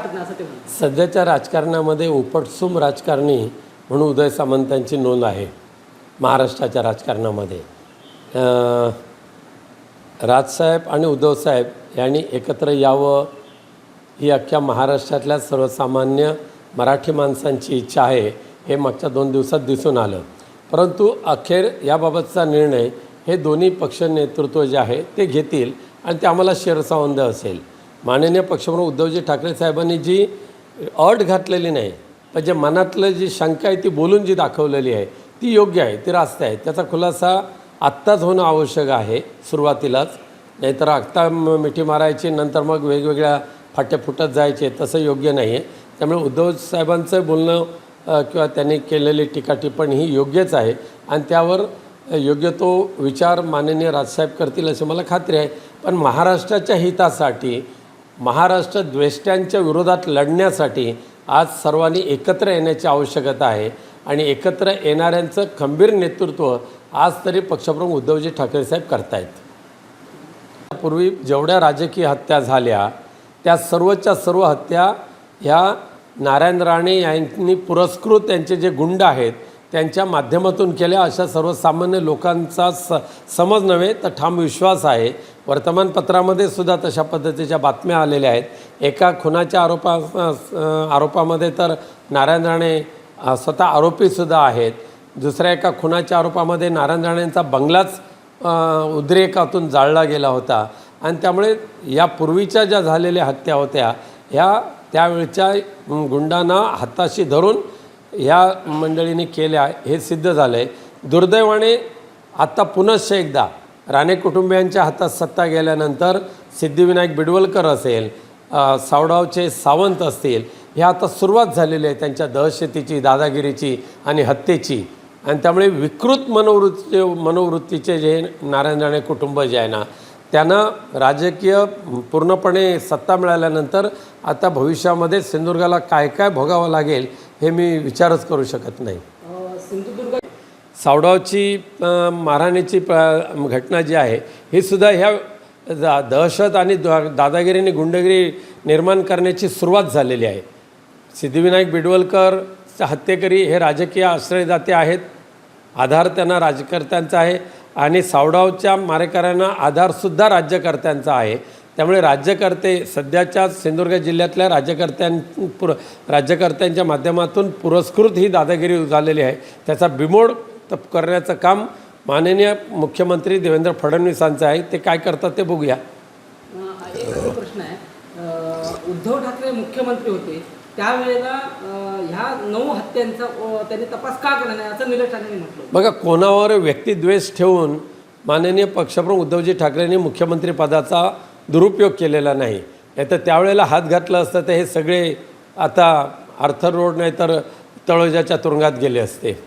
वाटत नाही असं ते म्हणतात. सध्याच्या राजकारणामध्ये उपटसूम राजकारणी म्हणून उदय सामंतांची नोंद आहे महाराष्ट्राच्या राजकारणामध्ये. राजसाहेब आणि उद्धवसाहेब यांनी एकत्र यावं ही अख्ख्या महाराष्ट्रातल्या सर्वसामान्य मराठी माणसांची इच्छा आहे हे मागच्या 2 दिवसात दिसून आलं. परंतु अखेर याबाबतचा निर्णय हे दोन्ही पक्ष नेतृत्व जे आहे ते घेतील आणि ते आम्हाला शिरसावंद असेल. माननीय पक्षप्रमुख उद्धवजी ठाकरे साहेबांनी जी अट घातलेली नाही पण जे मनातलं जी शंका आहे ती बोलून जी दाखवलेली आहे ती योग्य आहे, ती रास्त आहे. त्याचा खुलासा आत्ताच होणं आवश्यक आहे सुरुवातीलाच, नाहीतर आत्ता मिठी मारायची नंतर मग वेगवेगळ्या फाटे फुटत जायचे, तसं योग्य नाही आहे. त्यामुळे उद्धव साहेबांचं बोलणं किंवा त्यांनी केलेली टीका टिप्पणी ही योग्यच आहे आणि त्यावर योग्य तो विचार माननीय राजसाहेब करतील अशी मला खात्री आहे. पण महाराष्ट्राच्या हितासाठी, महाराष्ट्र द्वेष्ट्यांच्या विरोधात लढण्यासाठी आज सर्वांनी एकत्र येण्याची आवश्यकता आहे आणि एकत्र येणाऱ्यांचं खंबीर नेतृत्व आज तरी पक्षप्रमुख उद्धवजी ठाकरे साहेब करतायत. पूर्वी जेवढ्या राजकीय हत्या झाल्या त्या सर्वच्या सर्व हत्या ह्या नारायण राणे यांनी पुरस्कृत त्यांचे जे गुंड आहेत त्यांच्या माध्यमातून केल्या अशा सर्वसामान्य लोकांचा समज नव्हे तर ठाम विश्वास आहे. वर्तमानपत्रामध्ये सुद्धा तशा पद्धतीच्या बातम्या आलेल्या आहेत. एका खुनाच्या आरोपामध्ये तर नारायण राणे स्वतः आरोपीसुद्धा आहेत. दुसऱ्या एका खुनाच्या आरोपामध्ये नारायण राणेंचा बंगलाच उद्रेकातून जाळला गेला होता आणि त्यामुळे या पूर्वीच्या ज्या झालेल्या हत्या होत्या ह्या त्यावेळच्या गुंडांना हाताशी धरून ह्या मंडळींनी केल्या हे सिद्ध झालं आहे. दुर्दैवाने आत्ता पुनश्च एकदा राणे कुटुंबियांच्या हातात सत्ता गेल्यानंतर सिद्धिविनायक बिडवलकर असेल, सावडावचे सावंत असतील, हे आता सुरुवात झालेली आहे त्यांच्या दहशतीची, दादागिरीची आणि हत्येची. आणि त्यामुळे विकृत मनोवृत्तीचे जे नारायण राणे कुटुंब जे आहे ना त्यांना राजकीय पूर्णपणे सत्ता मिळाल्यानंतर आता भविष्यामध्ये सिंधुदुर्गाला काय काय भोगावं लागेल हे मी विचारच करू शकत नाही. सिंधुदुर्ग सावडावची मारहाणीची घटना जी आहे ही सुद्धा ह्या दहशत आणि दादागिरीने गुंडगिरी निर्माण करण्याची सुरुवात झालेली आहे. सिद्धिविनायक बिडवलकर हत्येकरी हे राजकीय आश्रयदाते आहेत, आधार त्यांना राज्यकर्त्यांचा आहे आणि सावडावच्या मारेकऱ्यांना आधारसुद्धा राज्यकर्त्यांचा आहे. त्यामुळे राज्यकर्ते सध्याच्या सिंधुदुर्ग जिल्ह्यातल्या राज्यकर्त्यांच्या माध्यमातून पुरस्कृत ही दादागिरी झालेली आहे. त्याचा बिमोड करण्याचं काम माननीय मुख्यमंत्री देवेंद्र फडणवीसांचं आहे. ते काय करतात ते बघूया. एक प्रश्न आहे, उद्धव ठाकरे मुख्यमंत्री होते त्यावेळेला ह्या 9 हत्यांचा त्यांनी तपास का केला नाही असं निलेश राणेंनी म्हटलं. बघा, कोणावर व्यक्तिद्वेष ठेवून माननीय पक्षप्रमुख उद्धवजी ठाकरेंनी मुख्यमंत्रीपदाचा दुरुपयोग केलेला नाही. नाहीतर त्यावेळेला हात घातला असतं तर हे सगळे आता आर्थर रोड नाही तर तळोजाच्या तुरुंगात गेले असते.